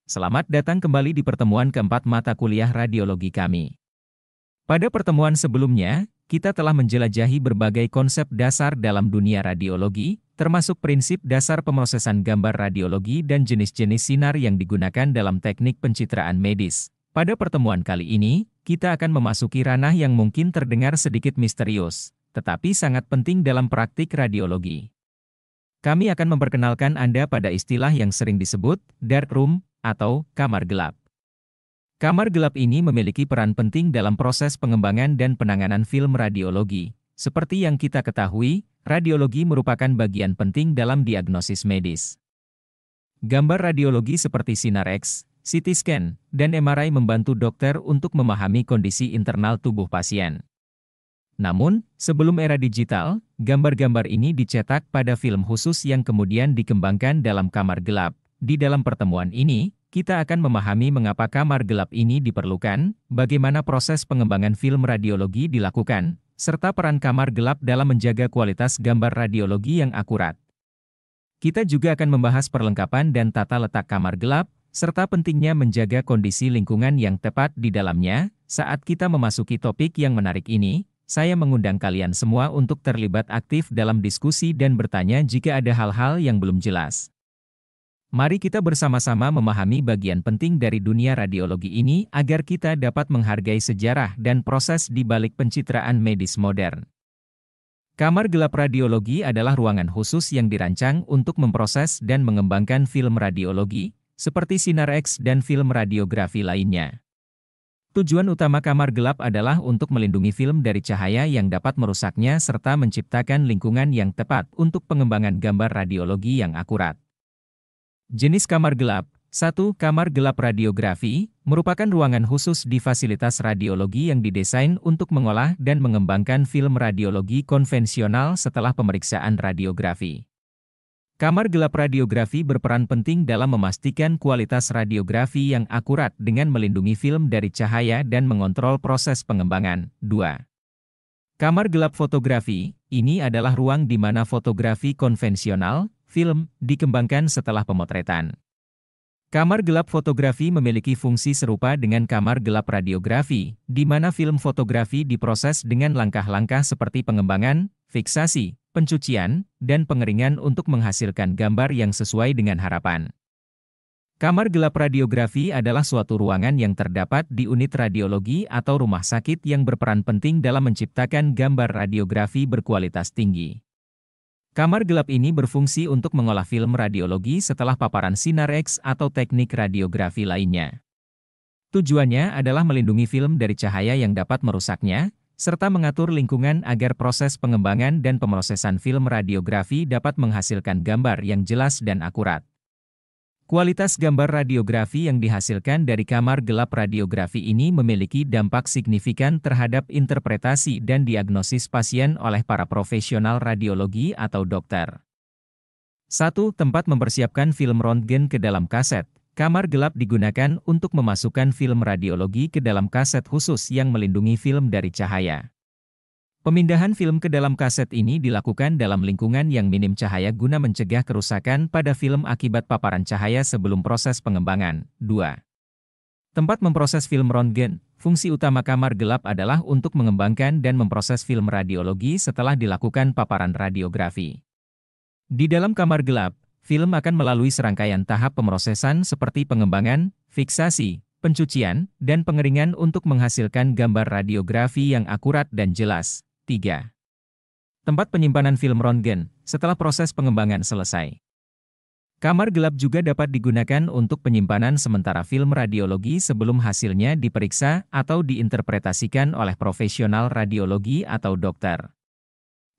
Selamat datang kembali di pertemuan keempat mata kuliah radiologi kami. Pada pertemuan sebelumnya, kita telah menjelajahi berbagai konsep dasar dalam dunia radiologi, termasuk prinsip dasar pemrosesan gambar radiologi dan jenis-jenis sinar yang digunakan dalam teknik pencitraan medis. Pada pertemuan kali ini, kita akan memasuki ranah yang mungkin terdengar sedikit misterius, tetapi sangat penting dalam praktik radiologi. Kami akan memperkenalkan Anda pada istilah yang sering disebut dark room atau kamar gelap. Kamar gelap ini memiliki peran penting dalam proses pengembangan dan penanganan film radiologi. Seperti yang kita ketahui, radiologi merupakan bagian penting dalam diagnosis medis. Gambar radiologi seperti sinar X, CT scan, dan MRI membantu dokter untuk memahami kondisi internal tubuh pasien. Namun, sebelum era digital, gambar-gambar ini dicetak pada film khusus yang kemudian dikembangkan dalam kamar gelap. Di dalam pertemuan ini, kita akan memahami mengapa kamar gelap ini diperlukan, bagaimana proses pengembangan film radiologi dilakukan, serta peran kamar gelap dalam menjaga kualitas gambar radiologi yang akurat. Kita juga akan membahas perlengkapan dan tata letak kamar gelap, serta pentingnya menjaga kondisi lingkungan yang tepat di dalamnya. Saat kita memasuki topik yang menarik ini, saya mengundang kalian semua untuk terlibat aktif dalam diskusi dan bertanya jika ada hal-hal yang belum jelas. Mari kita bersama-sama memahami bagian penting dari dunia radiologi ini agar kita dapat menghargai sejarah dan proses di balik pencitraan medis modern. Kamar gelap radiologi adalah ruangan khusus yang dirancang untuk memproses dan mengembangkan film radiologi, seperti sinar X dan film radiografi lainnya. Tujuan utama kamar gelap adalah untuk melindungi film dari cahaya yang dapat merusaknya serta menciptakan lingkungan yang tepat untuk pengembangan gambar radiologi yang akurat. Jenis kamar gelap. 1. Kamar gelap radiografi, merupakan ruangan khusus di fasilitas radiologi yang didesain untuk mengolah dan mengembangkan film radiologi konvensional setelah pemeriksaan radiografi. Kamar gelap radiografi berperan penting dalam memastikan kualitas radiografi yang akurat dengan melindungi film dari cahaya dan mengontrol proses pengembangan. 2. Kamar gelap fotografi, ini adalah ruang di mana fotografi konvensional, film, dikembangkan setelah pemotretan. Kamar gelap fotografi memiliki fungsi serupa dengan kamar gelap radiografi, di mana film fotografi diproses dengan langkah-langkah seperti pengembangan, fiksasi, pencucian, dan pengeringan untuk menghasilkan gambar yang sesuai dengan harapan. Kamar gelap radiografi adalah suatu ruangan yang terdapat di unit radiologi atau rumah sakit yang berperan penting dalam menciptakan gambar radiografi berkualitas tinggi. Kamar gelap ini berfungsi untuk mengolah film radiologi setelah paparan sinar X atau teknik radiografi lainnya. Tujuannya adalah melindungi film dari cahaya yang dapat merusaknya, serta mengatur lingkungan agar proses pengembangan dan pemrosesan film radiografi dapat menghasilkan gambar yang jelas dan akurat. Kualitas gambar radiografi yang dihasilkan dari kamar gelap radiografi ini memiliki dampak signifikan terhadap interpretasi dan diagnosis pasien oleh para profesional radiologi atau dokter. 1. Tempat mempersiapkan film röntgen ke dalam kaset. Kamar gelap digunakan untuk memasukkan film radiologi ke dalam kaset khusus yang melindungi film dari cahaya. Pemindahan film ke dalam kaset ini dilakukan dalam lingkungan yang minim cahaya guna mencegah kerusakan pada film akibat paparan cahaya sebelum proses pengembangan. 2. Tempat memproses film röntgen. Fungsi utama kamar gelap adalah untuk mengembangkan dan memproses film radiologi setelah dilakukan paparan radiografi. Di dalam kamar gelap, film akan melalui serangkaian tahap pemrosesan seperti pengembangan, fiksasi, pencucian, dan pengeringan untuk menghasilkan gambar radiografi yang akurat dan jelas. 3. Tempat penyimpanan film röntgen. Setelah proses pengembangan selesai, kamar gelap juga dapat digunakan untuk penyimpanan sementara film radiologi sebelum hasilnya diperiksa atau diinterpretasikan oleh profesional radiologi atau dokter.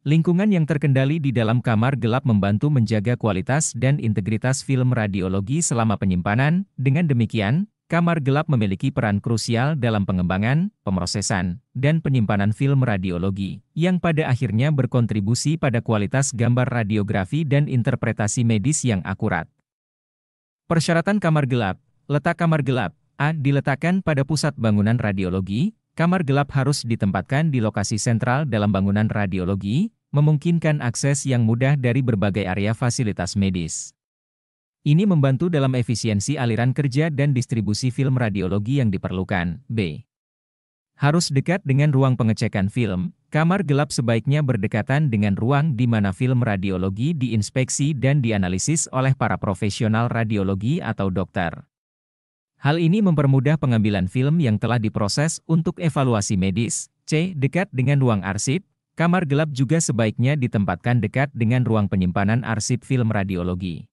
Lingkungan yang terkendali di dalam kamar gelap membantu menjaga kualitas dan integritas film radiologi selama penyimpanan. Dengan demikian, kamar gelap memiliki peran krusial dalam pengembangan, pemrosesan, dan penyimpanan film radiologi, yang pada akhirnya berkontribusi pada kualitas gambar radiografi dan interpretasi medis yang akurat. Persyaratan kamar gelap. Letak kamar gelap. A. Diletakkan pada pusat bangunan radiologi. Kamar gelap harus ditempatkan di lokasi sentral dalam bangunan radiologi, memungkinkan akses yang mudah dari berbagai area fasilitas medis. Ini membantu dalam efisiensi aliran kerja dan distribusi film radiologi yang diperlukan. B. Harus dekat dengan ruang pengecekan film. Kamar gelap sebaiknya berdekatan dengan ruang di mana film radiologi diinspeksi dan dianalisis oleh para profesional radiologi atau dokter. Hal ini mempermudah pengambilan film yang telah diproses untuk evaluasi medis. C. Dekat dengan ruang arsip. Kamar gelap juga sebaiknya ditempatkan dekat dengan ruang penyimpanan arsip film radiologi.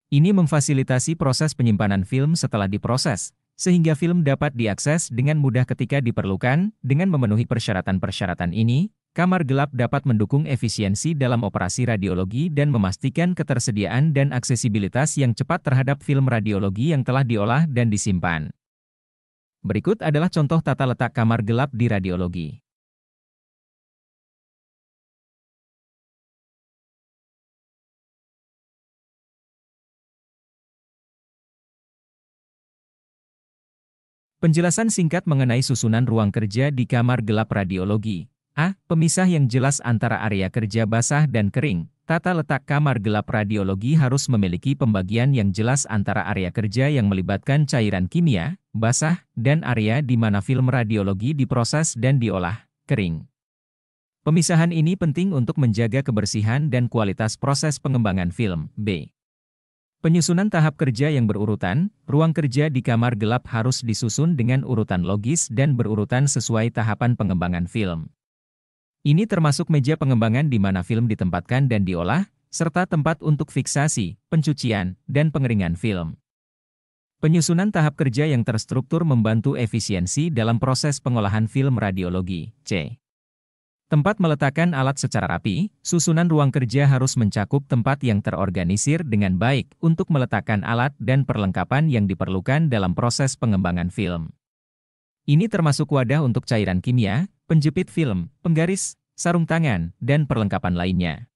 Ini memfasilitasi proses penyimpanan film setelah diproses, sehingga film dapat diakses dengan mudah ketika diperlukan. Dengan memenuhi persyaratan-persyaratan ini, kamar gelap dapat mendukung efisiensi dalam operasi radiologi dan memastikan ketersediaan dan aksesibilitas yang cepat terhadap film radiologi yang telah diolah dan disimpan. Berikut adalah contoh tata letak kamar gelap di radiologi. Penjelasan singkat mengenai susunan ruang kerja di kamar gelap radiologi. A. Pemisah yang jelas antara area kerja basah dan kering. Tata letak kamar gelap radiologi harus memiliki pembagian yang jelas antara area kerja yang melibatkan cairan kimia, basah, dan area di mana film radiologi diproses dan diolah, kering. Pemisahan ini penting untuk menjaga kebersihan dan kualitas proses pengembangan film. B. Penyusunan tahap kerja yang berurutan. Ruang kerja di kamar gelap harus disusun dengan urutan logis dan berurutan sesuai tahapan pengembangan film. Ini termasuk meja pengembangan di mana film ditempatkan dan diolah, serta tempat untuk fiksasi, pencucian, dan pengeringan film. Penyusunan tahap kerja yang terstruktur membantu efisiensi dalam proses pengolahan film radiologi. C. Tempat meletakkan alat secara rapi. Susunan ruang kerja harus mencakup tempat yang terorganisir dengan baik untuk meletakkan alat dan perlengkapan yang diperlukan dalam proses pengembangan film. Ini termasuk wadah untuk cairan kimia, penjepit film, penggaris, sarung tangan, dan perlengkapan lainnya.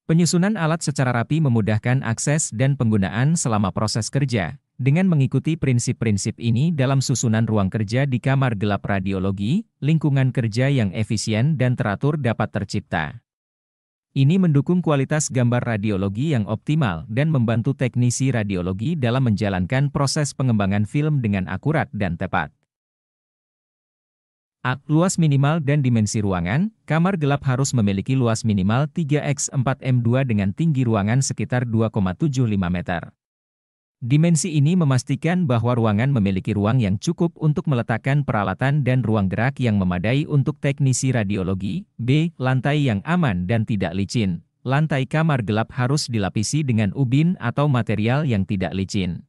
Penyusunan alat secara rapi memudahkan akses dan penggunaan selama proses kerja. Dengan mengikuti prinsip-prinsip ini dalam susunan ruang kerja di kamar gelap radiologi, lingkungan kerja yang efisien dan teratur dapat tercipta. Ini mendukung kualitas gambar radiologi yang optimal dan membantu teknisi radiologi dalam menjalankan proses pengembangan film dengan akurat dan tepat. A. Luas minimal dan dimensi ruangan. Kamar gelap harus memiliki luas minimal 3x4m2 dengan tinggi ruangan sekitar 2,75 meter. Dimensi ini memastikan bahwa ruangan memiliki ruang yang cukup untuk meletakkan peralatan dan ruang gerak yang memadai untuk teknisi radiologi. B. Lantai yang aman dan tidak licin. Lantai kamar gelap harus dilapisi dengan ubin atau material yang tidak licin.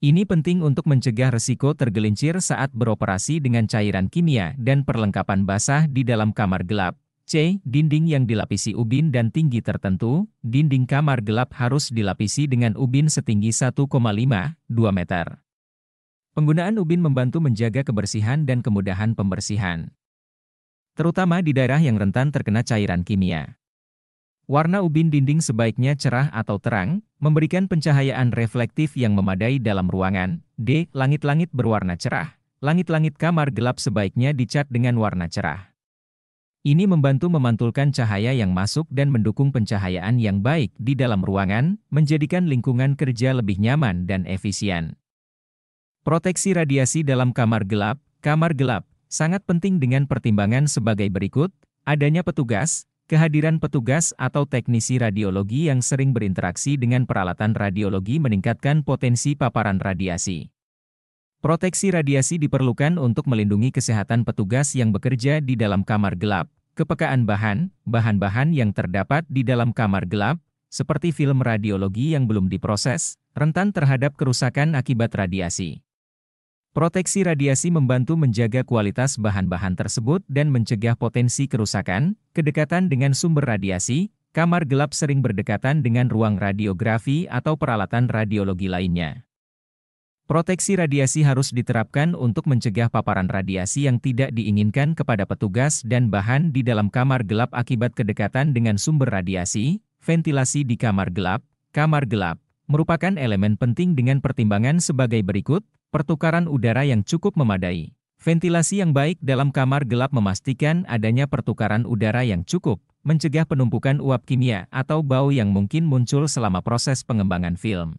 Ini penting untuk mencegah risiko tergelincir saat beroperasi dengan cairan kimia dan perlengkapan basah di dalam kamar gelap. C. Dinding yang dilapisi ubin dan tinggi tertentu. Dinding kamar gelap harus dilapisi dengan ubin setinggi 1,5-2 meter. Penggunaan ubin membantu menjaga kebersihan dan kemudahan pembersihan, terutama di daerah yang rentan terkena cairan kimia. Warna ubin dinding sebaiknya cerah atau terang, memberikan pencahayaan reflektif yang memadai dalam ruangan. D. Langit-langit berwarna cerah. Langit-langit kamar gelap sebaiknya dicat dengan warna cerah. Ini membantu memantulkan cahaya yang masuk dan mendukung pencahayaan yang baik di dalam ruangan, menjadikan lingkungan kerja lebih nyaman dan efisien. Proteksi radiasi dalam kamar gelap. Kamar gelap sangat penting dengan pertimbangan sebagai berikut: adanya petugas, kehadiran petugas atau teknisi radiologi yang sering berinteraksi dengan peralatan radiologi meningkatkan potensi paparan radiasi. Proteksi radiasi diperlukan untuk melindungi kesehatan petugas yang bekerja di dalam kamar gelap. Kepekaan bahan-bahan yang terdapat di dalam kamar gelap, seperti film radiologi yang belum diproses, rentan terhadap kerusakan akibat radiasi. Proteksi radiasi membantu menjaga kualitas bahan-bahan tersebut dan mencegah potensi kerusakan. Kedekatan dengan sumber radiasi. Kamar gelap sering berdekatan dengan ruang radiografi atau peralatan radiologi lainnya. Proteksi radiasi harus diterapkan untuk mencegah paparan radiasi yang tidak diinginkan kepada petugas dan bahan di dalam kamar gelap akibat kedekatan dengan sumber radiasi. Ventilasi di kamar gelap. Kamar gelap merupakan elemen penting dengan pertimbangan sebagai berikut: pertukaran udara yang cukup memadai. Ventilasi yang baik dalam kamar gelap memastikan adanya pertukaran udara yang cukup, mencegah penumpukan uap kimia atau bau yang mungkin muncul selama proses pengembangan film.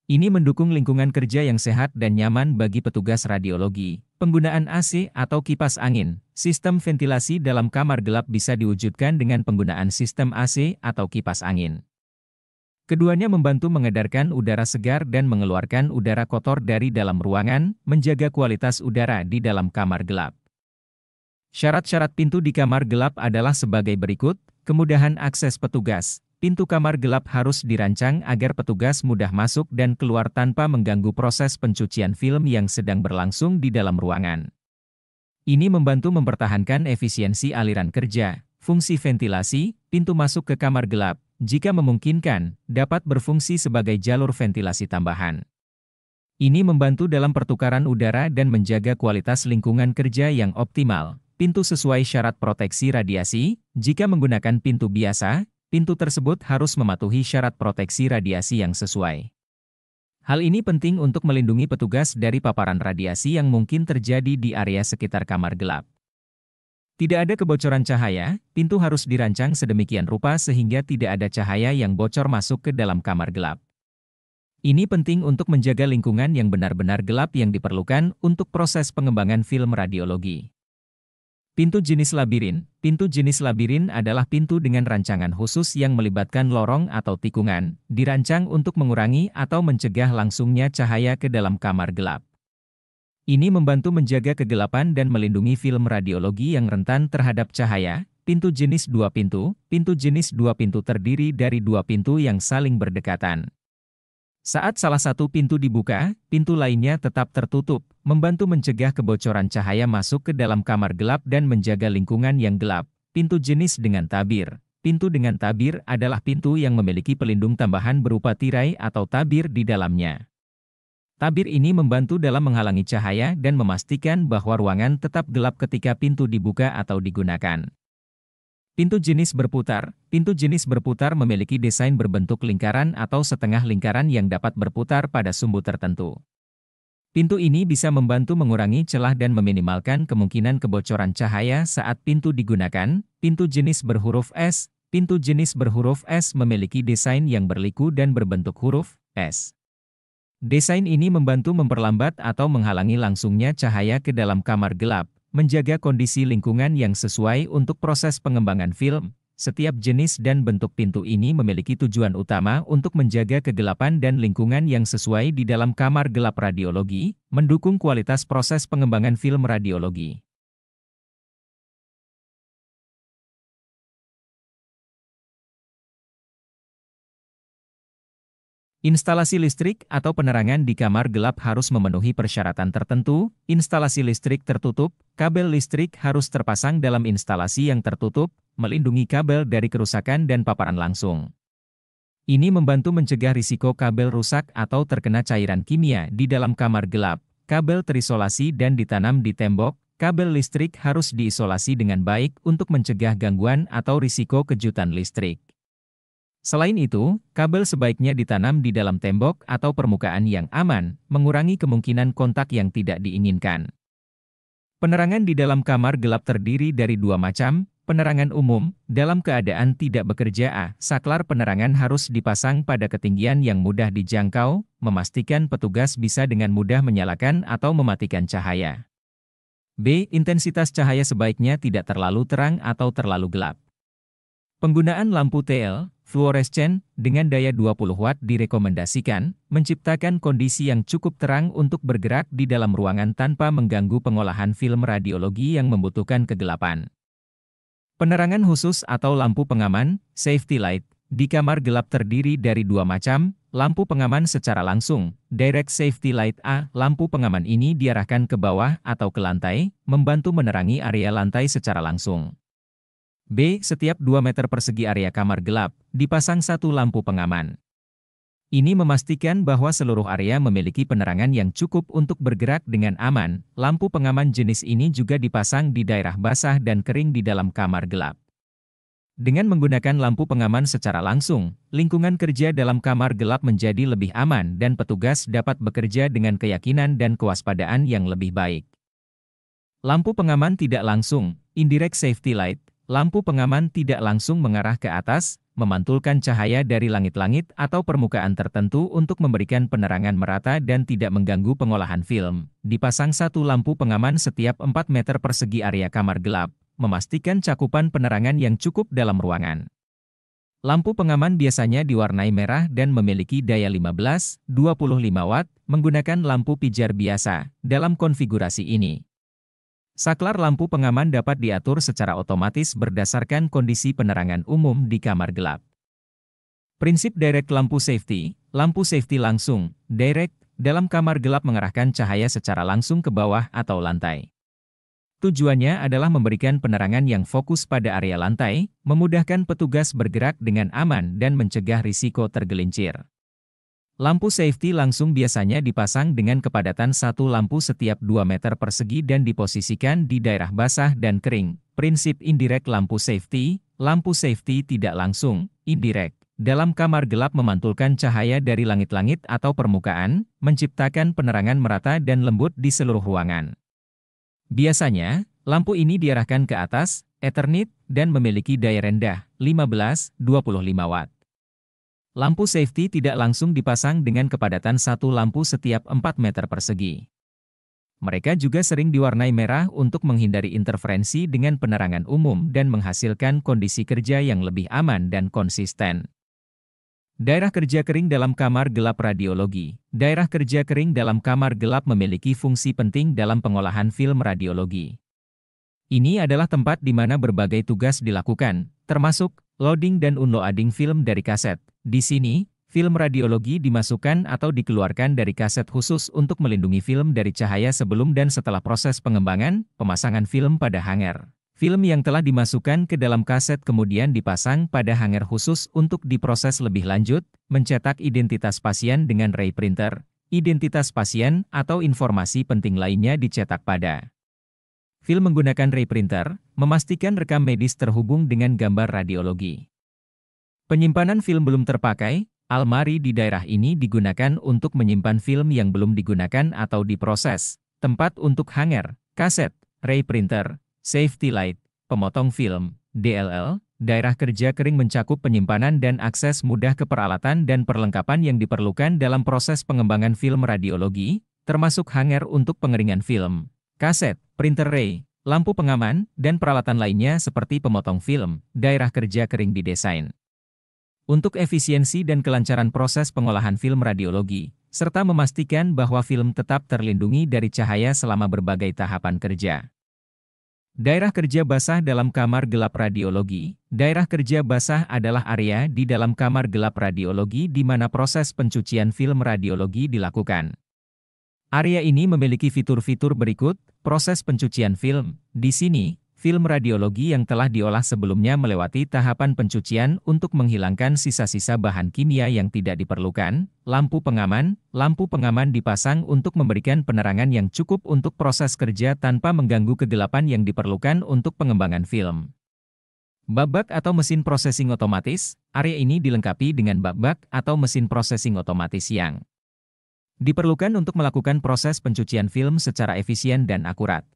Ini mendukung lingkungan kerja yang sehat dan nyaman bagi petugas radiologi. Penggunaan AC atau kipas angin. Sistem ventilasi dalam kamar gelap bisa diwujudkan dengan penggunaan sistem AC atau kipas angin. Keduanya membantu mengedarkan udara segar dan mengeluarkan udara kotor dari dalam ruangan, menjaga kualitas udara di dalam kamar gelap. Syarat-syarat pintu di kamar gelap adalah sebagai berikut: kemudahan akses petugas. Pintu kamar gelap harus dirancang agar petugas mudah masuk dan keluar tanpa mengganggu proses pencucian film yang sedang berlangsung di dalam ruangan. Ini membantu mempertahankan efisiensi aliran kerja. Fungsi ventilasi, pintu masuk ke kamar gelap, jika memungkinkan, dapat berfungsi sebagai jalur ventilasi tambahan. Ini membantu dalam pertukaran udara dan menjaga kualitas lingkungan kerja yang optimal. Pintu sesuai syarat proteksi radiasi. Jika menggunakan pintu biasa, pintu tersebut harus mematuhi syarat proteksi radiasi yang sesuai. Hal ini penting untuk melindungi petugas dari paparan radiasi yang mungkin terjadi di area sekitar kamar gelap. Tidak ada kebocoran cahaya, pintu harus dirancang sedemikian rupa sehingga tidak ada cahaya yang bocor masuk ke dalam kamar gelap. Ini penting untuk menjaga lingkungan yang benar-benar gelap yang diperlukan untuk proses pengembangan film radiologi. Pintu jenis labirin. Pintu jenis labirin adalah pintu dengan rancangan khusus yang melibatkan lorong atau tikungan, dirancang untuk mengurangi atau mencegah langsungnya cahaya ke dalam kamar gelap. Ini membantu menjaga kegelapan dan melindungi film radiologi yang rentan terhadap cahaya. Pintu jenis dua pintu. Pintu jenis dua pintu terdiri dari dua pintu yang saling berdekatan. Saat salah satu pintu dibuka, pintu lainnya tetap tertutup, membantu mencegah kebocoran cahaya masuk ke dalam kamar gelap dan menjaga lingkungan yang gelap. Pintu jenis dengan tabir. Pintu dengan tabir adalah pintu yang memiliki pelindung tambahan berupa tirai atau tabir di dalamnya. Tabir ini membantu dalam menghalangi cahaya dan memastikan bahwa ruangan tetap gelap ketika pintu dibuka atau digunakan. Pintu jenis berputar. Pintu jenis berputar memiliki desain berbentuk lingkaran atau setengah lingkaran yang dapat berputar pada sumbu tertentu. Pintu ini bisa membantu mengurangi celah dan meminimalkan kemungkinan kebocoran cahaya saat pintu digunakan. Pintu jenis berhuruf S. Pintu jenis berhuruf S memiliki desain yang berliku dan berbentuk huruf S. Desain ini membantu memperlambat atau menghalangi langsungnya cahaya ke dalam kamar gelap, menjaga kondisi lingkungan yang sesuai untuk proses pengembangan film. Setiap jenis dan bentuk pintu ini memiliki tujuan utama untuk menjaga kegelapan dan lingkungan yang sesuai di dalam kamar gelap radiologi, mendukung kualitas proses pengembangan film radiologi. Instalasi listrik atau penerangan di kamar gelap harus memenuhi persyaratan tertentu. Instalasi listrik tertutup, kabel listrik harus terpasang dalam instalasi yang tertutup, melindungi kabel dari kerusakan dan paparan langsung. Ini membantu mencegah risiko kabel rusak atau terkena cairan kimia di dalam kamar gelap. Kabel terisolasi dan ditanam di tembok. Kabel listrik harus diisolasi dengan baik untuk mencegah gangguan atau risiko kejutan listrik. Selain itu, kabel sebaiknya ditanam di dalam tembok atau permukaan yang aman, mengurangi kemungkinan kontak yang tidak diinginkan. Penerangan di dalam kamar gelap terdiri dari dua macam. Penerangan umum, dalam keadaan tidak bekerja A. Saklar penerangan harus dipasang pada ketinggian yang mudah dijangkau, memastikan petugas bisa dengan mudah menyalakan atau mematikan cahaya. B. Intensitas cahaya sebaiknya tidak terlalu terang atau terlalu gelap. Penggunaan lampu TL, fluoresen, dengan daya 20 watt direkomendasikan, menciptakan kondisi yang cukup terang untuk bergerak di dalam ruangan tanpa mengganggu pengolahan film radiologi yang membutuhkan kegelapan. Penerangan khusus atau lampu pengaman, safety light, di kamar gelap terdiri dari dua macam. Lampu pengaman secara langsung, direct safety light A. Lampu pengaman ini diarahkan ke bawah atau ke lantai, membantu menerangi area lantai secara langsung. B. Setiap 2 meter persegi area kamar gelap, dipasang satu lampu pengaman. Ini memastikan bahwa seluruh area memiliki penerangan yang cukup untuk bergerak dengan aman. Lampu pengaman jenis ini juga dipasang di daerah basah dan kering di dalam kamar gelap. Dengan menggunakan lampu pengaman secara langsung, lingkungan kerja dalam kamar gelap menjadi lebih aman dan petugas dapat bekerja dengan keyakinan dan kewaspadaan yang lebih baik. Lampu pengaman tidak langsung, indirect safety light, lampu pengaman tidak langsung mengarah ke atas, memantulkan cahaya dari langit-langit atau permukaan tertentu untuk memberikan penerangan merata dan tidak mengganggu pengolahan film. Dipasang satu lampu pengaman setiap 4 meter persegi area kamar gelap, memastikan cakupan penerangan yang cukup dalam ruangan. Lampu pengaman biasanya diwarnai merah dan memiliki daya 15-25 watt, menggunakan lampu pijar biasa, dalam konfigurasi ini. Saklar lampu pengaman dapat diatur secara otomatis berdasarkan kondisi penerangan umum di kamar gelap. Prinsip direct lampu safety langsung, direct, dalam kamar gelap mengarahkan cahaya secara langsung ke bawah atau lantai. Tujuannya adalah memberikan penerangan yang fokus pada area lantai, memudahkan petugas bergerak dengan aman dan mencegah risiko tergelincir. Lampu safety langsung biasanya dipasang dengan kepadatan satu lampu setiap 2 meter persegi dan diposisikan di daerah basah dan kering. Prinsip indirect lampu safety tidak langsung, indirect. Dalam kamar gelap memantulkan cahaya dari langit-langit atau permukaan, menciptakan penerangan merata dan lembut di seluruh ruangan. Biasanya, lampu ini diarahkan ke atas, Ethernet, dan memiliki daya rendah, 15-25 watt. Lampu safety tidak langsung dipasang dengan kepadatan satu lampu setiap 4 meter persegi. Mereka juga sering diwarnai merah untuk menghindari interferensi dengan penerangan umum dan menghasilkan kondisi kerja yang lebih aman dan konsisten. Daerah kerja kering dalam kamar gelap radiologi. Daerah kerja kering dalam kamar gelap memiliki fungsi penting dalam pengolahan film radiologi. Ini adalah tempat di mana berbagai tugas dilakukan, termasuk loading dan unloading film dari kaset. Di sini, film radiologi dimasukkan atau dikeluarkan dari kaset khusus untuk melindungi film dari cahaya sebelum dan setelah proses pengembangan, pemasangan film pada hanger. Film yang telah dimasukkan ke dalam kaset kemudian dipasang pada hanger khusus untuk diproses lebih lanjut, mencetak identitas pasien dengan ray printer, identitas pasien atau informasi penting lainnya dicetak pada film menggunakan ray printer, memastikan rekam medis terhubung dengan gambar radiologi. Penyimpanan film belum terpakai, almari di daerah ini digunakan untuk menyimpan film yang belum digunakan atau diproses, tempat untuk hanger, kaset, ray printer, safety light, pemotong film, DLL, daerah kerja kering mencakup penyimpanan dan akses mudah ke peralatan dan perlengkapan yang diperlukan dalam proses pengembangan film radiologi, termasuk hanger untuk pengeringan film, kaset, printer ray, lampu pengaman, dan peralatan lainnya seperti pemotong film. Daerah kerja kering didesain untuk efisiensi dan kelancaran proses pengolahan film radiologi, serta memastikan bahwa film tetap terlindungi dari cahaya selama berbagai tahapan kerja. Daerah kerja basah dalam kamar gelap radiologi. Daerah kerja basah adalah area di dalam kamar gelap radiologi di mana proses pencucian film radiologi dilakukan. Area ini memiliki fitur-fitur berikut. Proses pencucian film. Di sini, film radiologi yang telah diolah sebelumnya melewati tahapan pencucian untuk menghilangkan sisa-sisa bahan kimia yang tidak diperlukan. Lampu pengaman dipasang untuk memberikan penerangan yang cukup untuk proses kerja tanpa mengganggu kegelapan yang diperlukan untuk pengembangan film. Bak-bak atau mesin processing otomatis. Area ini dilengkapi dengan bak-bak atau mesin processing otomatis yang diperlukan untuk melakukan proses pencucian film secara efisien dan akurat.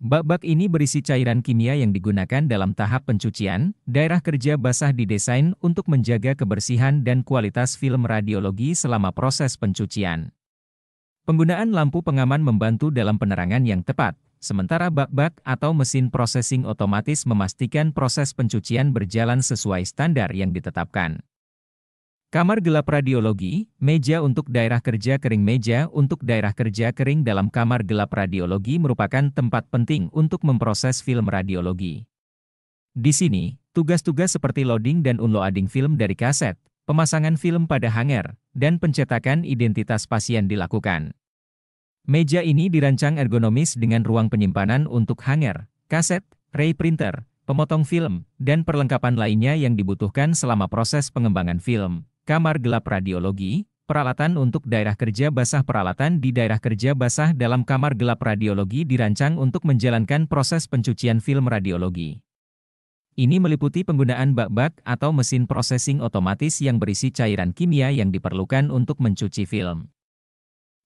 Bak-bak ini berisi cairan kimia yang digunakan dalam tahap pencucian. Daerah kerja basah didesain untuk menjaga kebersihan dan kualitas film radiologi selama proses pencucian. Penggunaan lampu pengaman membantu dalam penerangan yang tepat, sementara bak-bak atau mesin processing otomatis memastikan proses pencucian berjalan sesuai standar yang ditetapkan. Kamar gelap radiologi, meja untuk daerah kerja kering. Meja untuk daerah kerja kering dalam kamar gelap radiologi merupakan tempat penting untuk memproses film radiologi. Di sini, tugas-tugas seperti loading dan unloading film dari kaset, pemasangan film pada hanger, dan pencetakan identitas pasien dilakukan. Meja ini dirancang ergonomis dengan ruang penyimpanan untuk hanger, kaset, ray printer, pemotong film, dan perlengkapan lainnya yang dibutuhkan selama proses pengembangan film. Kamar gelap radiologi, peralatan untuk daerah kerja basah. Peralatan di daerah kerja basah dalam kamar gelap radiologi dirancang untuk menjalankan proses pencucian film radiologi. Ini meliputi penggunaan bak-bak atau mesin processing otomatis yang berisi cairan kimia yang diperlukan untuk mencuci film.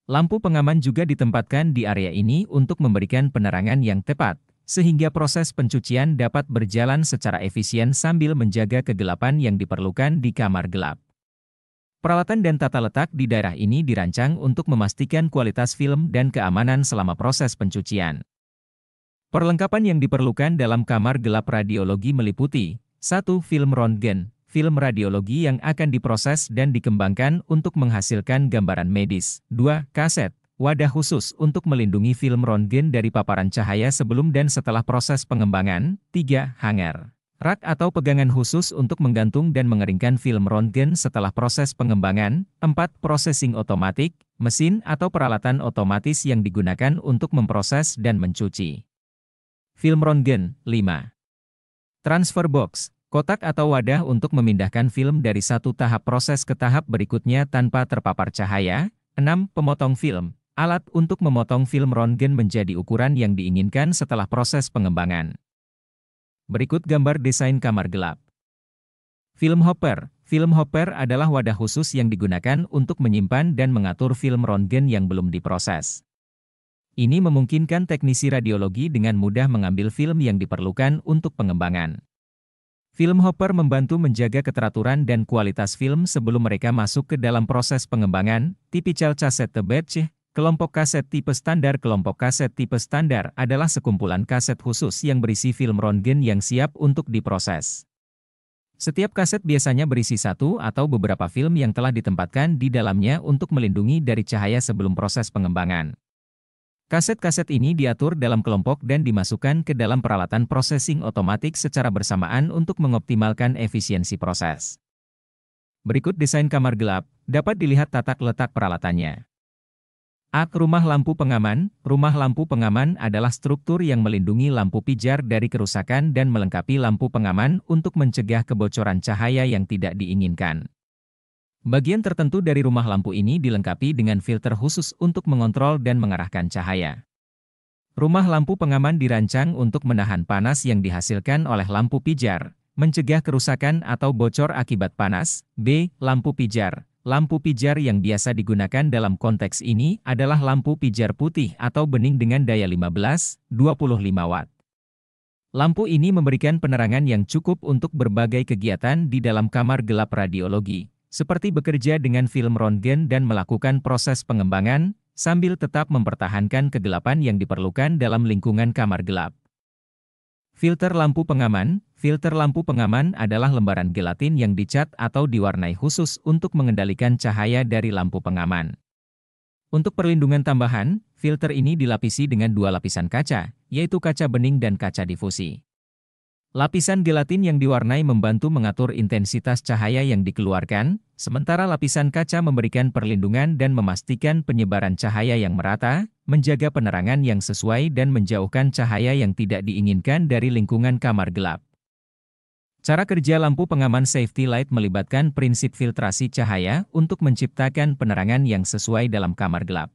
Lampu pengaman juga ditempatkan di area ini untuk memberikan penerangan yang tepat, sehingga proses pencucian dapat berjalan secara efisien sambil menjaga kegelapan yang diperlukan di kamar gelap. Peralatan dan tata letak di daerah ini dirancang untuk memastikan kualitas film dan keamanan selama proses pencucian. Perlengkapan yang diperlukan dalam kamar gelap radiologi meliputi 1. Film röntgen, film radiologi yang akan diproses dan dikembangkan untuk menghasilkan gambaran medis. 2. Kaset, wadah khusus untuk melindungi film röntgen dari paparan cahaya sebelum dan setelah proses pengembangan. 3. Hanger, rak atau pegangan khusus untuk menggantung dan mengeringkan film röntgen setelah proses pengembangan. 4. Processing otomatik, mesin atau peralatan otomatis yang digunakan untuk memproses dan mencuci film röntgen. 5. Transfer box, kotak atau wadah untuk memindahkan film dari satu tahap proses ke tahap berikutnya tanpa terpapar cahaya. 6. Pemotong film, alat untuk memotong film röntgen menjadi ukuran yang diinginkan setelah proses pengembangan. Berikut gambar desain kamar gelap. Film hopper. Film hopper adalah wadah khusus yang digunakan untuk menyimpan dan mengatur film röntgen yang belum diproses. Ini memungkinkan teknisi radiologi dengan mudah mengambil film yang diperlukan untuk pengembangan. Film hopper membantu menjaga keteraturan dan kualitas film sebelum mereka masuk ke dalam proses pengembangan. Typical cassette batch, kelompok kaset tipe standar. Kelompok kaset tipe standar adalah sekumpulan kaset khusus yang berisi film röntgen yang siap untuk diproses. Setiap kaset biasanya berisi satu atau beberapa film yang telah ditempatkan di dalamnya untuk melindungi dari cahaya sebelum proses pengembangan. Kaset-kaset ini diatur dalam kelompok dan dimasukkan ke dalam peralatan processing otomatik secara bersamaan untuk mengoptimalkan efisiensi proses. Berikut desain kamar gelap, dapat dilihat tata letak peralatannya. Rumah lampu pengaman. Rumah lampu pengaman adalah struktur yang melindungi lampu pijar dari kerusakan dan melengkapi lampu pengaman untuk mencegah kebocoran cahaya yang tidak diinginkan. Bagian tertentu dari rumah lampu ini dilengkapi dengan filter khusus untuk mengontrol dan mengarahkan cahaya. Rumah lampu pengaman dirancang untuk menahan panas yang dihasilkan oleh lampu pijar, mencegah kerusakan atau bocor akibat panas. Lampu pijar. Lampu pijar yang biasa digunakan dalam konteks ini adalah lampu pijar putih atau bening dengan daya 15-25 watt. Lampu ini memberikan penerangan yang cukup untuk berbagai kegiatan di dalam kamar gelap radiologi, seperti bekerja dengan film röntgen dan melakukan proses pengembangan, sambil tetap mempertahankan kegelapan yang diperlukan dalam lingkungan kamar gelap. Filter lampu pengaman. Filter lampu pengaman adalah lembaran gelatin yang dicat atau diwarnai khusus untuk mengendalikan cahaya dari lampu pengaman. Untuk perlindungan tambahan, filter ini dilapisi dengan dua lapisan kaca, yaitu kaca bening dan kaca difusi. Lapisan gelatin yang diwarnai membantu mengatur intensitas cahaya yang dikeluarkan, sementara lapisan kaca memberikan perlindungan dan memastikan penyebaran cahaya yang merata, menjaga penerangan yang sesuai dan menjauhkan cahaya yang tidak diinginkan dari lingkungan kamar gelap. Cara kerja lampu pengaman safety light melibatkan prinsip filtrasi cahaya untuk menciptakan penerangan yang sesuai dalam kamar gelap.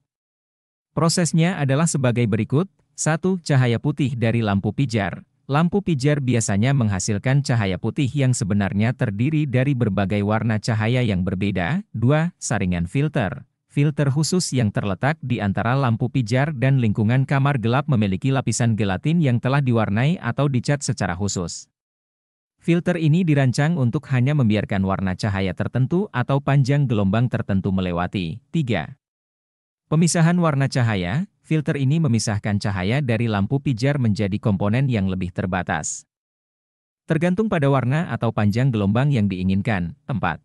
Prosesnya adalah sebagai berikut. 1. Cahaya putih dari lampu pijar. Lampu pijar biasanya menghasilkan cahaya putih yang sebenarnya terdiri dari berbagai warna cahaya yang berbeda. 2. Saringan filter. Filter khusus yang terletak di antara lampu pijar dan lingkungan kamar gelap memiliki lapisan gelatin yang telah diwarnai atau dicat secara khusus. Filter ini dirancang untuk hanya membiarkan warna cahaya tertentu atau panjang gelombang tertentu melewati. 3. Pemisahan warna cahaya. Filter ini memisahkan cahaya dari lampu pijar menjadi komponen yang lebih terbatas, tergantung pada warna atau panjang gelombang yang diinginkan. 4.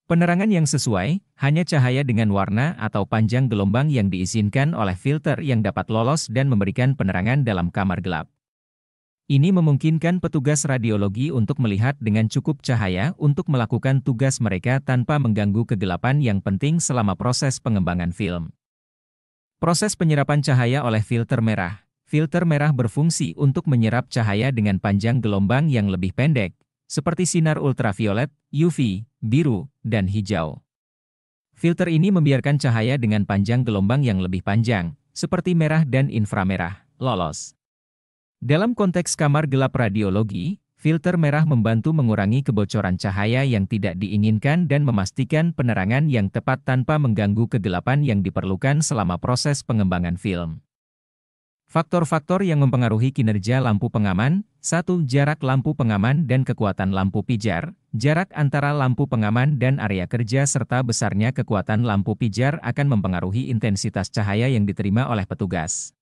Penerangan yang sesuai, hanya cahaya dengan warna atau panjang gelombang yang diizinkan oleh filter yang dapat lolos dan memberikan penerangan dalam kamar gelap. Ini memungkinkan petugas radiologi untuk melihat dengan cukup cahaya untuk melakukan tugas mereka tanpa mengganggu kegelapan yang penting selama proses pengembangan film. Proses penyerapan cahaya oleh filter merah. Filter merah berfungsi untuk menyerap cahaya dengan panjang gelombang yang lebih pendek, seperti sinar ultraviolet, UV, biru, dan hijau. Filter ini membiarkan cahaya dengan panjang gelombang yang lebih panjang, seperti merah dan inframerah, lolos. Dalam konteks kamar gelap radiologi, filter merah membantu mengurangi kebocoran cahaya yang tidak diinginkan dan memastikan penerangan yang tepat tanpa mengganggu kegelapan yang diperlukan selama proses pengembangan film. Faktor-faktor yang mempengaruhi kinerja lampu pengaman: 1. Jarak lampu pengaman dan kekuatan lampu pijar. Jarak antara lampu pengaman dan area kerja serta besarnya kekuatan lampu pijar akan mempengaruhi intensitas cahaya yang diterima oleh petugas.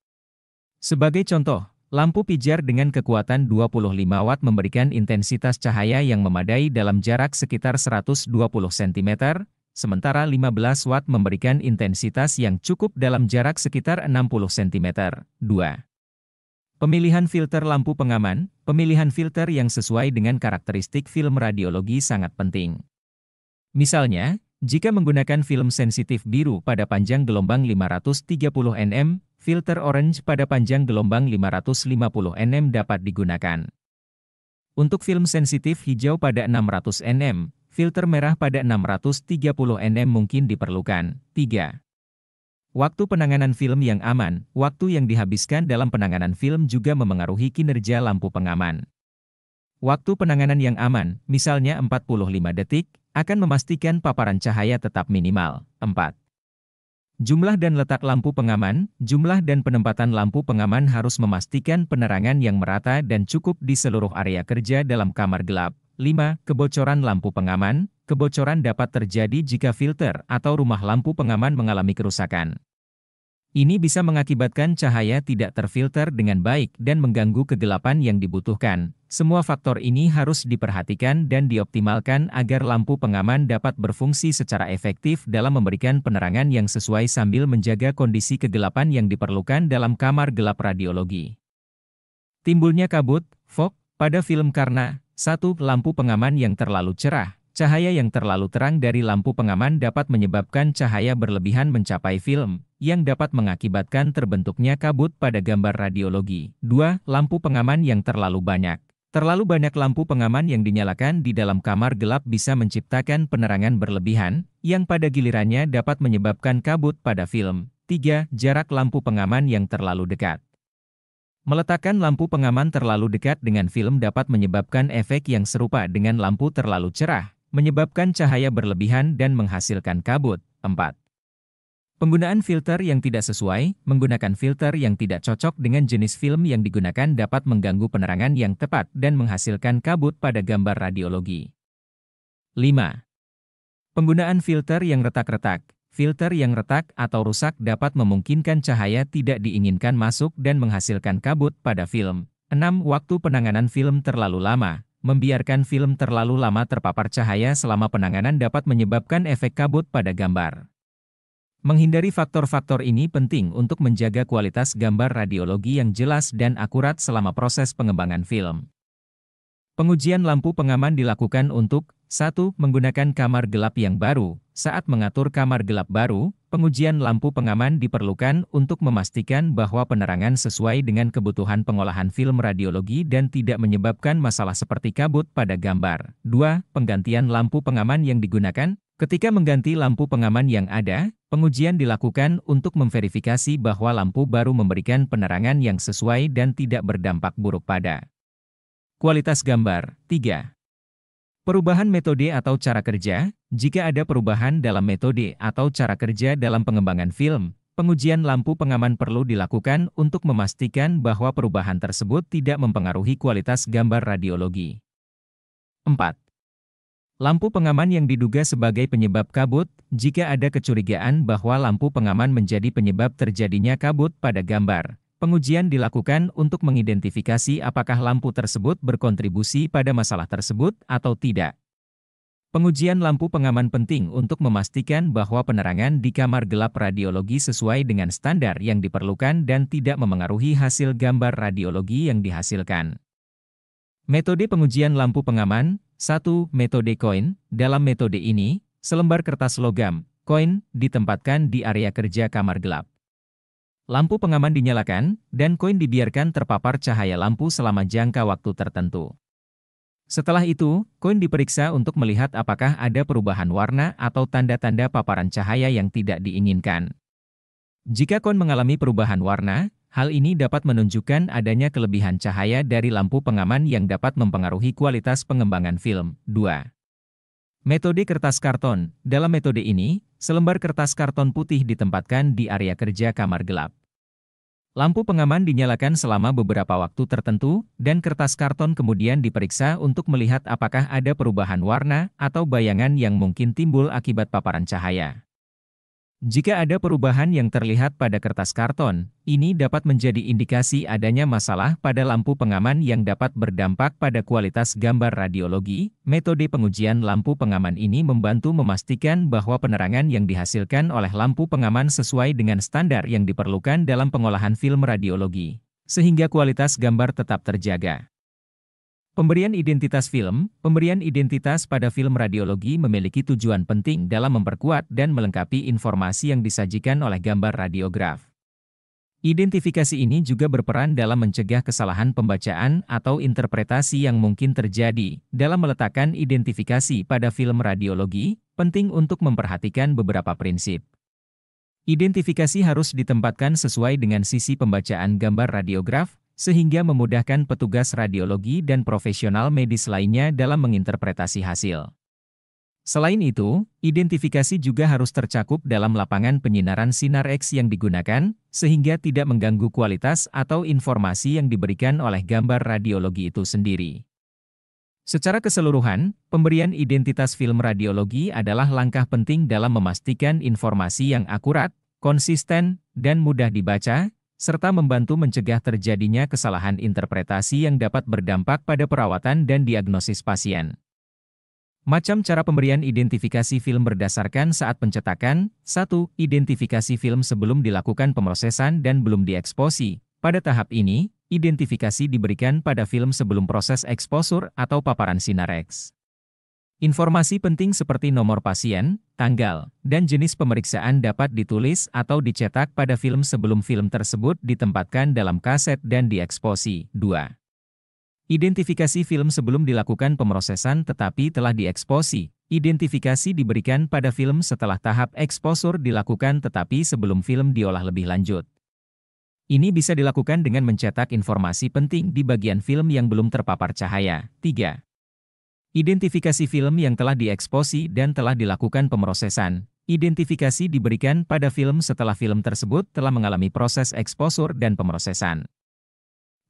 Sebagai contoh, lampu pijar dengan kekuatan 25 watt memberikan intensitas cahaya yang memadai dalam jarak sekitar 120 cm, sementara 15 watt memberikan intensitas yang cukup dalam jarak sekitar 60 cm. 2. Pemilihan filter lampu pengaman. Pemilihan filter yang sesuai dengan karakteristik film radiologi sangat penting. Misalnya, jika menggunakan film sensitif biru pada panjang gelombang 530 nm, filter orange pada panjang gelombang 550 nm dapat digunakan. Untuk film sensitif hijau pada 600 nm, filter merah pada 630 nm mungkin diperlukan. 3. Waktu penanganan film yang aman. Waktu yang dihabiskan dalam penanganan film juga memengaruhi kinerja lampu pengaman. Waktu penanganan yang aman, misalnya 45 detik, akan memastikan paparan cahaya tetap minimal. 4. Jumlah dan letak lampu pengaman. Jumlah dan penempatan lampu pengaman harus memastikan penerangan yang merata dan cukup di seluruh area kerja dalam kamar gelap. 5. Kebocoran lampu pengaman. Kebocoran dapat terjadi jika filter atau rumah lampu pengaman mengalami kerusakan. Ini bisa mengakibatkan cahaya tidak terfilter dengan baik dan mengganggu kegelapan yang dibutuhkan. Semua faktor ini harus diperhatikan dan dioptimalkan agar lampu pengaman dapat berfungsi secara efektif dalam memberikan penerangan yang sesuai sambil menjaga kondisi kegelapan yang diperlukan dalam kamar gelap radiologi. Timbulnya kabut, fog, pada film karena 1. Lampu pengaman yang terlalu cerah. Cahaya yang terlalu terang dari lampu pengaman dapat menyebabkan cahaya berlebihan mencapai film, yang dapat mengakibatkan terbentuknya kabut pada gambar radiologi. 2. Lampu pengaman yang terlalu banyak. Terlalu banyak lampu pengaman yang dinyalakan di dalam kamar gelap bisa menciptakan penerangan berlebihan, yang pada gilirannya dapat menyebabkan kabut pada film. 3. Jarak lampu pengaman yang terlalu dekat. Meletakkan lampu pengaman terlalu dekat dengan film dapat menyebabkan efek yang serupa dengan lampu terlalu cerah, menyebabkan cahaya berlebihan dan menghasilkan kabut. 4. Penggunaan filter yang tidak sesuai. Menggunakan filter yang tidak cocok dengan jenis film yang digunakan dapat mengganggu penerangan yang tepat dan menghasilkan kabut pada gambar radiologi. 5. Penggunaan filter yang retak-retak. Filter yang retak atau rusak dapat memungkinkan cahaya tidak diinginkan masuk dan menghasilkan kabut pada film. 6. Waktu penanganan film terlalu lama. Membiarkan film terlalu lama terpapar cahaya selama penanganan dapat menyebabkan efek kabut pada gambar. Menghindari faktor-faktor ini penting untuk menjaga kualitas gambar radiologi yang jelas dan akurat selama proses pengembangan film. Pengujian lampu pengaman dilakukan untuk 1. Menggunakan kamar gelap yang baru. Saat mengatur kamar gelap baru, pengujian lampu pengaman diperlukan untuk memastikan bahwa penerangan sesuai dengan kebutuhan pengolahan film radiologi dan tidak menyebabkan masalah seperti kabut pada gambar. 2. Penggantian lampu pengaman yang digunakan. Ketika mengganti lampu pengaman yang ada, pengujian dilakukan untuk memverifikasi bahwa lampu baru memberikan penerangan yang sesuai dan tidak berdampak buruk pada kualitas gambar. 3. Perubahan metode atau cara kerja. Jika ada perubahan dalam metode atau cara kerja dalam pengembangan film, pengujian lampu pengaman perlu dilakukan untuk memastikan bahwa perubahan tersebut tidak mempengaruhi kualitas gambar radiologi. 4. Lampu pengaman yang diduga sebagai penyebab kabut. Jika ada kecurigaan bahwa lampu pengaman menjadi penyebab terjadinya kabut pada gambar, pengujian dilakukan untuk mengidentifikasi apakah lampu tersebut berkontribusi pada masalah tersebut atau tidak. Pengujian lampu pengaman penting untuk memastikan bahwa penerangan di kamar gelap radiologi sesuai dengan standar yang diperlukan dan tidak memengaruhi hasil gambar radiologi yang dihasilkan. Metode pengujian lampu pengaman. 1. Metode koin. Dalam metode ini, selembar kertas logam, koin, ditempatkan di area kerja kamar gelap. Lampu pengaman dinyalakan, dan koin dibiarkan terpapar cahaya lampu selama jangka waktu tertentu. Setelah itu, koin diperiksa untuk melihat apakah ada perubahan warna atau tanda-tanda paparan cahaya yang tidak diinginkan. Jika koin mengalami perubahan warna, hal ini dapat menunjukkan adanya kelebihan cahaya dari lampu pengaman yang dapat mempengaruhi kualitas pengembangan film. 2. Metode kertas karton. Dalam metode ini, selembar kertas karton putih ditempatkan di area kerja kamar gelap. Lampu pengaman dinyalakan selama beberapa waktu tertentu, dan kertas karton kemudian diperiksa untuk melihat apakah ada perubahan warna atau bayangan yang mungkin timbul akibat paparan cahaya. Jika ada perubahan yang terlihat pada kertas karton, ini dapat menjadi indikasi adanya masalah pada lampu pengaman yang dapat berdampak pada kualitas gambar radiologi. Metode pengujian lampu pengaman ini membantu memastikan bahwa penerangan yang dihasilkan oleh lampu pengaman sesuai dengan standar yang diperlukan dalam pengolahan film radiologi, sehingga kualitas gambar tetap terjaga. Pemberian identitas film. Pemberian identitas pada film radiologi memiliki tujuan penting dalam memperkuat dan melengkapi informasi yang disajikan oleh gambar radiograf. Identifikasi ini juga berperan dalam mencegah kesalahan pembacaan atau interpretasi yang mungkin terjadi. Dalam meletakkan identifikasi pada film radiologi, penting untuk memperhatikan beberapa prinsip. Identifikasi harus ditempatkan sesuai dengan sisi pembacaan gambar radiograf, sehingga memudahkan petugas radiologi dan profesional medis lainnya dalam menginterpretasi hasil. Selain itu, identifikasi juga harus tercakup dalam lapangan penyinaran sinar X yang digunakan, sehingga tidak mengganggu kualitas atau informasi yang diberikan oleh gambar radiologi itu sendiri. Secara keseluruhan, pemberian identitas film radiologi adalah langkah penting dalam memastikan informasi yang akurat, konsisten, dan mudah dibaca, serta membantu mencegah terjadinya kesalahan interpretasi yang dapat berdampak pada perawatan dan diagnosis pasien. Macam cara pemberian identifikasi film berdasarkan saat pencetakan. 1. Identifikasi film sebelum dilakukan pemrosesan dan belum dieksposi. Pada tahap ini, identifikasi diberikan pada film sebelum proses eksposur atau paparan sinar X. Informasi penting seperti nomor pasien, tanggal, dan jenis pemeriksaan dapat ditulis atau dicetak pada film sebelum film tersebut ditempatkan dalam kaset dan dieksposi. 2. Identifikasi film sebelum dilakukan pemrosesan tetapi telah dieksposi. Identifikasi diberikan pada film setelah tahap eksposur dilakukan tetapi sebelum film diolah lebih lanjut. Ini bisa dilakukan dengan mencetak informasi penting di bagian film yang belum terpapar cahaya. 3. Identifikasi film yang telah dieksposi dan telah dilakukan pemrosesan. Identifikasi diberikan pada film setelah film tersebut telah mengalami proses eksposur dan pemrosesan.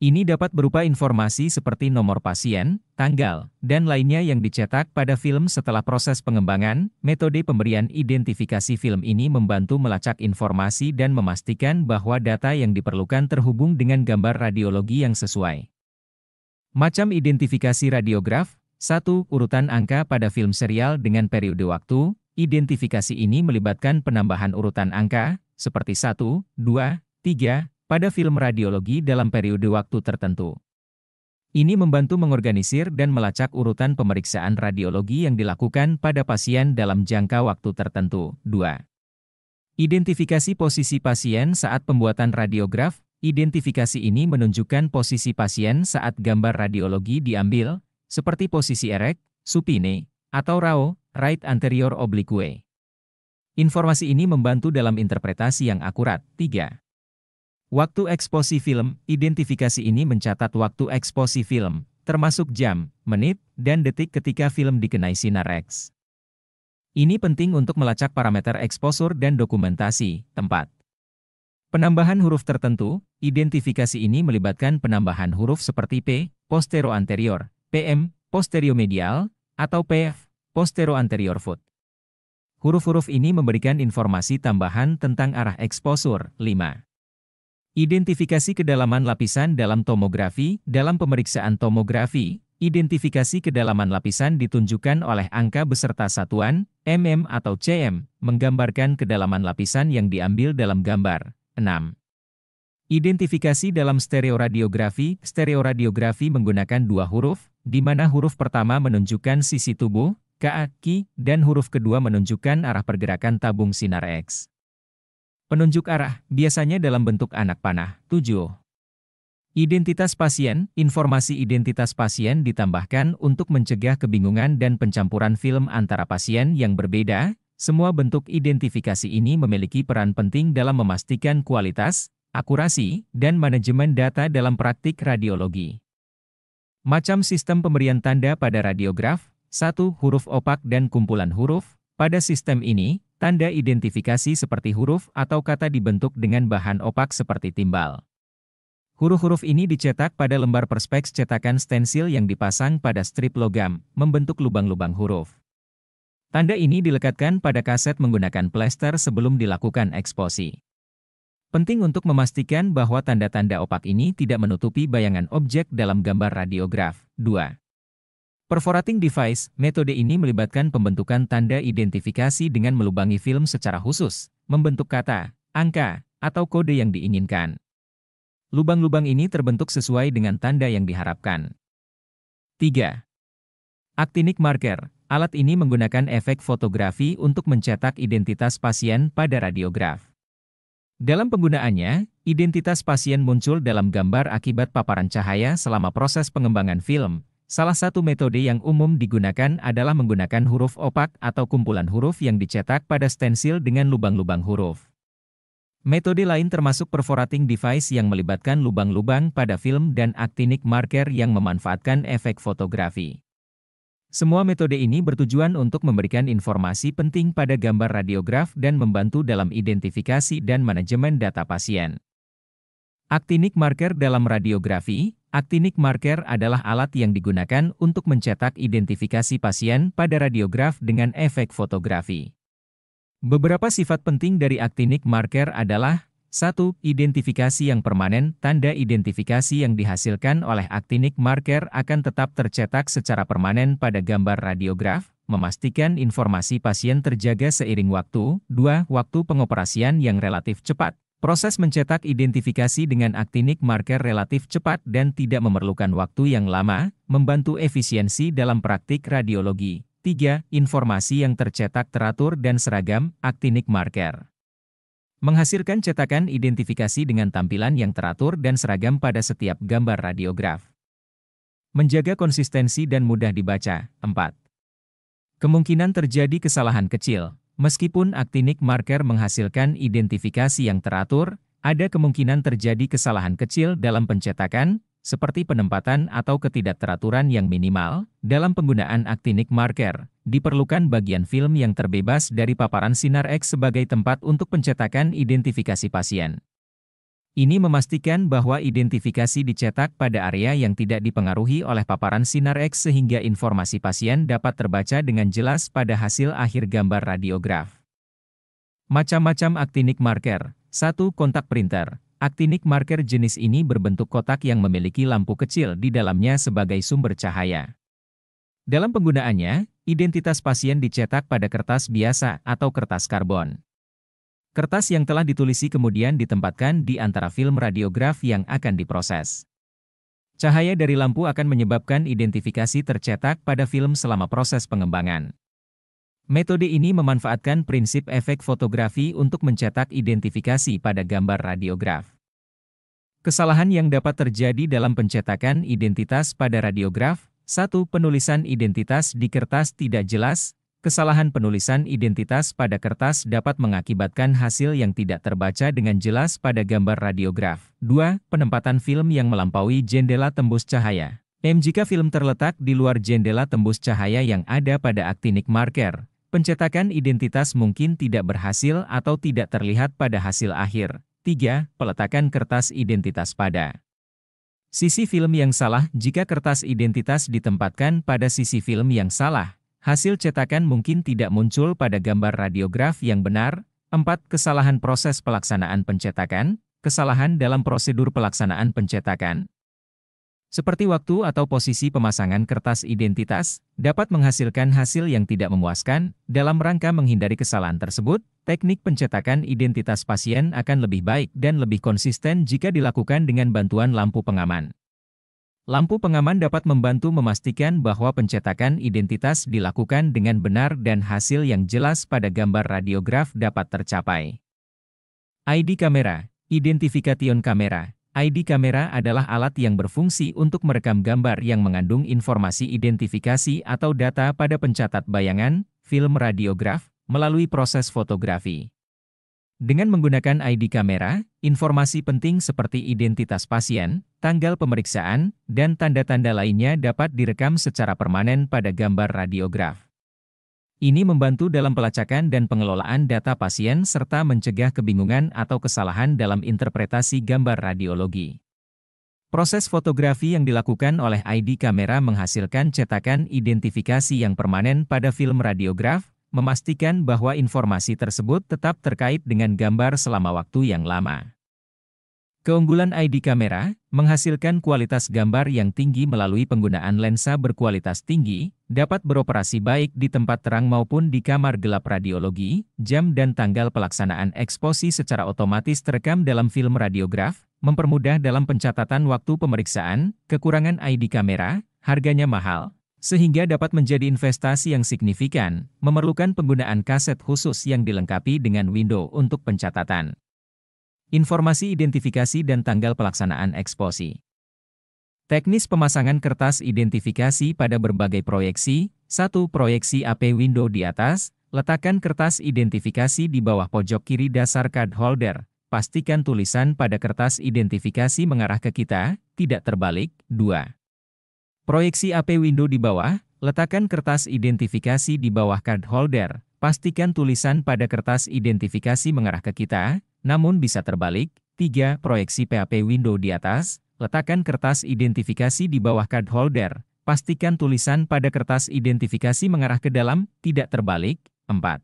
Ini dapat berupa informasi seperti nomor pasien, tanggal, dan lainnya yang dicetak pada film setelah proses pengembangan. Metode pemberian identifikasi film ini membantu melacak informasi dan memastikan bahwa data yang diperlukan terhubung dengan gambar radiologi yang sesuai. Macam identifikasi radiograf. 1. Urutan angka pada film serial dengan periode waktu. Identifikasi ini melibatkan penambahan urutan angka, seperti 1, 2, 3, pada film radiologi dalam periode waktu tertentu. Ini membantu mengorganisir dan melacak urutan pemeriksaan radiologi yang dilakukan pada pasien dalam jangka waktu tertentu. 2. Identifikasi posisi pasien saat pembuatan radiograf. Identifikasi ini menunjukkan posisi pasien saat gambar radiologi diambil, seperti posisi erect, supine, atau RAO, right anterior oblique. Informasi ini membantu dalam interpretasi yang akurat. 3. Waktu eksposi film. Identifikasi ini mencatat waktu eksposi film, termasuk jam, menit, dan detik ketika film dikenai sinar X. Ini penting untuk melacak parameter eksposur dan dokumentasi. 4. Penambahan huruf tertentu. Identifikasi ini melibatkan penambahan huruf seperti P, posteroanterior, PM, posteromedial, atau PF, posteroanterior foot. Huruf-huruf ini memberikan informasi tambahan tentang arah eksposur. 5. Identifikasi kedalaman lapisan dalam tomografi. Dalam pemeriksaan tomografi, identifikasi kedalaman lapisan ditunjukkan oleh angka beserta satuan, mm atau cm, menggambarkan kedalaman lapisan yang diambil dalam gambar. 6. Identifikasi dalam stereoradiografi. Stereoradiografi menggunakan dua huruf, di mana huruf pertama menunjukkan sisi tubuh, kaki, dan huruf kedua menunjukkan arah pergerakan tabung sinar X. Penunjuk arah, biasanya dalam bentuk anak panah. 7. Identitas pasien. Informasi identitas pasien ditambahkan untuk mencegah kebingungan dan pencampuran film antara pasien yang berbeda. Semua bentuk identifikasi ini memiliki peran penting dalam memastikan kualitas, akurasi, dan manajemen data dalam praktik radiologi. Macam sistem pemberian tanda pada radiograf. 1. Huruf opak dan kumpulan huruf. Pada sistem ini, tanda identifikasi seperti huruf atau kata dibentuk dengan bahan opak seperti timbal. Huruf-huruf ini dicetak pada lembar Perspex cetakan stensil yang dipasang pada strip logam, membentuk lubang-lubang huruf. Tanda ini dilekatkan pada kaset menggunakan plester sebelum dilakukan eksposi. Penting untuk memastikan bahwa tanda-tanda opak ini tidak menutupi bayangan objek dalam gambar radiograf. 2. Perforating device, metode ini melibatkan pembentukan tanda identifikasi dengan melubangi film secara khusus, membentuk kata, angka, atau kode yang diinginkan. Lubang-lubang ini terbentuk sesuai dengan tanda yang diharapkan. 3. Actinic marker. Alat ini menggunakan efek fotografi untuk mencetak identitas pasien pada radiograf. Dalam penggunaannya, identitas pasien muncul dalam gambar akibat paparan cahaya selama proses pengembangan film. Salah satu metode yang umum digunakan adalah menggunakan huruf opak atau kumpulan huruf yang dicetak pada stensil dengan lubang-lubang huruf. Metode lain termasuk perforating device yang melibatkan lubang-lubang pada film dan actinic marker yang memanfaatkan efek fotografi. Semua metode ini bertujuan untuk memberikan informasi penting pada gambar radiograf dan membantu dalam identifikasi dan manajemen data pasien. Actinic marker dalam radiografi. Actinic marker adalah alat yang digunakan untuk mencetak identifikasi pasien pada radiograf dengan efek fotografi. Beberapa sifat penting dari actinic marker adalah 1. Identifikasi yang permanen. Tanda identifikasi yang dihasilkan oleh actinic marker akan tetap tercetak secara permanen pada gambar radiograf, memastikan informasi pasien terjaga seiring waktu. 2. Waktu pengoperasian yang relatif cepat. Proses mencetak identifikasi dengan actinic marker relatif cepat dan tidak memerlukan waktu yang lama, membantu efisiensi dalam praktik radiologi. 3. Informasi yang tercetak teratur dan seragam, actinic marker. Menghasilkan cetakan identifikasi dengan tampilan yang teratur dan seragam pada setiap gambar radiograf. Menjaga konsistensi dan mudah dibaca. 4. Kemungkinan terjadi kesalahan kecil. Meskipun actinic marker menghasilkan identifikasi yang teratur, ada kemungkinan terjadi kesalahan kecil dalam pencetakan, seperti penempatan atau ketidakteraturan yang minimal. Dalam penggunaan actinic marker, diperlukan bagian film yang terbebas dari paparan sinar X sebagai tempat untuk pencetakan identifikasi pasien. Ini memastikan bahwa identifikasi dicetak pada area yang tidak dipengaruhi oleh paparan sinar X sehingga informasi pasien dapat terbaca dengan jelas pada hasil akhir gambar radiograf. Macam-macam actinic marker. 1. Kontak printer. Actinic marker jenis ini berbentuk kotak yang memiliki lampu kecil di dalamnya sebagai sumber cahaya. Dalam penggunaannya, identitas pasien dicetak pada kertas biasa atau kertas karbon. Kertas yang telah ditulisi kemudian ditempatkan di antara film radiograf yang akan diproses. Cahaya dari lampu akan menyebabkan identifikasi tercetak pada film selama proses pengembangan. Metode ini memanfaatkan prinsip efek fotografi untuk mencetak identifikasi pada gambar radiograf. Kesalahan yang dapat terjadi dalam pencetakan identitas pada radiograf. 1. Penulisan identitas di kertas tidak jelas. Kesalahan penulisan identitas pada kertas dapat mengakibatkan hasil yang tidak terbaca dengan jelas pada gambar radiograf. 2. Penempatan film yang melampaui jendela tembus cahaya. Jika film terletak di luar jendela tembus cahaya yang ada pada actinic marker, pencetakan identitas mungkin tidak berhasil atau tidak terlihat pada hasil akhir. 3. Peletakan kertas identitas pada sisi film yang salah. Jika kertas identitas ditempatkan pada sisi film yang salah, hasil cetakan mungkin tidak muncul pada gambar radiograf yang benar. 4. Kesalahan proses pelaksanaan pencetakan. Kesalahan dalam prosedur pelaksanaan pencetakan, seperti waktu atau posisi pemasangan kertas identitas, dapat menghasilkan hasil yang tidak memuaskan. Dalam rangka menghindari kesalahan tersebut, teknik pencetakan identitas pasien akan lebih baik dan lebih konsisten jika dilakukan dengan bantuan lampu pengaman. Lampu pengaman dapat membantu memastikan bahwa pencetakan identitas dilakukan dengan benar dan hasil yang jelas pada gambar radiograf dapat tercapai. ID kamera, identifikation kamera. ID kamera adalah alat yang berfungsi untuk merekam gambar yang mengandung informasi identifikasi atau data pada pencatat bayangan, film radiograf, melalui proses fotografi. Dengan menggunakan ID kamera, informasi penting seperti identitas pasien, tanggal pemeriksaan, dan tanda-tanda lainnya dapat direkam secara permanen pada gambar radiograf. Ini membantu dalam pelacakan dan pengelolaan data pasien serta mencegah kebingungan atau kesalahan dalam interpretasi gambar radiologi. Proses fotografi yang dilakukan oleh ID kamera menghasilkan cetakan identifikasi yang permanen pada film radiograf, memastikan bahwa informasi tersebut tetap terkait dengan gambar selama waktu yang lama. Keunggulan ID kamera, menghasilkan kualitas gambar yang tinggi melalui penggunaan lensa berkualitas tinggi, dapat beroperasi baik di tempat terang maupun di kamar gelap radiologi, jam dan tanggal pelaksanaan eksposi secara otomatis terekam dalam film radiograf, mempermudah dalam pencatatan waktu pemeriksaan, kekurangan ID kamera, harganya mahal, sehingga dapat menjadi investasi yang signifikan, memerlukan penggunaan kaset khusus yang dilengkapi dengan window untuk pencatatan informasi identifikasi dan tanggal pelaksanaan eksposi. Teknis pemasangan kertas identifikasi pada berbagai proyeksi. 1. Proyeksi AP window di atas, letakkan kertas identifikasi di bawah pojok kiri dasar card holder. Pastikan tulisan pada kertas identifikasi mengarah ke kita, tidak terbalik. 2. Proyeksi AP window di bawah, letakkan kertas identifikasi di bawah card holder. Pastikan tulisan pada kertas identifikasi mengarah ke kita, namun bisa terbalik. 3. Proyeksi PAP window di atas, letakkan kertas identifikasi di bawah card holder. Pastikan tulisan pada kertas identifikasi mengarah ke dalam, tidak terbalik. 4.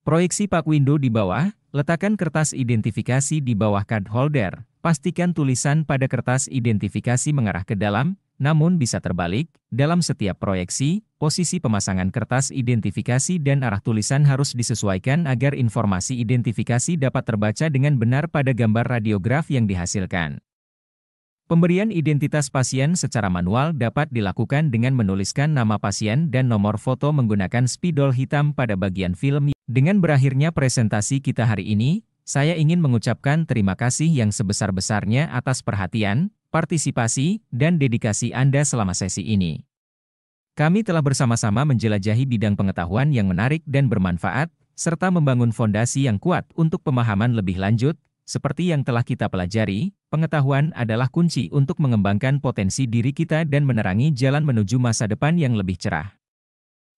Proyeksi PAC window di bawah, letakkan kertas identifikasi di bawah card holder. Pastikan tulisan pada kertas identifikasi mengarah ke dalam, namun bisa terbalik. Dalam setiap proyeksi, posisi pemasangan kertas identifikasi dan arah tulisan harus disesuaikan agar informasi identifikasi dapat terbaca dengan benar pada gambar radiograf yang dihasilkan. Pemberian identitas pasien secara manual dapat dilakukan dengan menuliskan nama pasien dan nomor foto menggunakan spidol hitam pada bagian film. Dengan berakhirnya presentasi kita hari ini, saya ingin mengucapkan terima kasih yang sebesar-besarnya atas perhatian, partisipasi, dan dedikasi Anda selama sesi ini. Kami telah bersama-sama menjelajahi bidang pengetahuan yang menarik dan bermanfaat, serta membangun fondasi yang kuat untuk pemahaman lebih lanjut. Seperti yang telah kita pelajari, pengetahuan adalah kunci untuk mengembangkan potensi diri kita dan menerangi jalan menuju masa depan yang lebih cerah.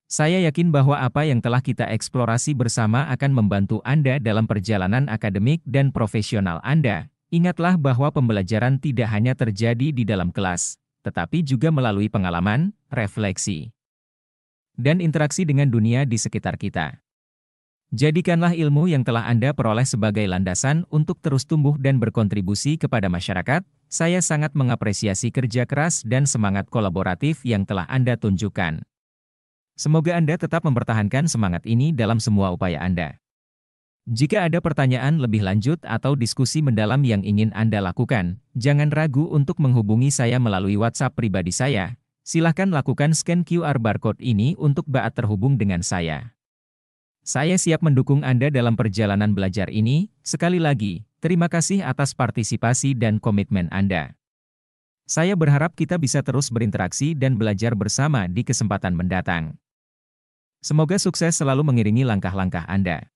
Saya yakin bahwa apa yang telah kita eksplorasi bersama akan membantu Anda dalam perjalanan akademik dan profesional Anda. Ingatlah bahwa pembelajaran tidak hanya terjadi di dalam kelas, tetapi juga melalui pengalaman, refleksi, dan interaksi dengan dunia di sekitar kita. Jadikanlah ilmu yang telah Anda peroleh sebagai landasan untuk terus tumbuh dan berkontribusi kepada masyarakat. Saya sangat mengapresiasi kerja keras dan semangat kolaboratif yang telah Anda tunjukkan. Semoga Anda tetap mempertahankan semangat ini dalam semua upaya Anda. Jika ada pertanyaan lebih lanjut atau diskusi mendalam yang ingin Anda lakukan, jangan ragu untuk menghubungi saya melalui WhatsApp pribadi saya. Silakan lakukan scan QR barcode ini untuk dapat terhubung dengan saya. Saya siap mendukung Anda dalam perjalanan belajar ini. Sekali lagi, terima kasih atas partisipasi dan komitmen Anda. Saya berharap kita bisa terus berinteraksi dan belajar bersama di kesempatan mendatang. Semoga sukses selalu mengiringi langkah-langkah Anda.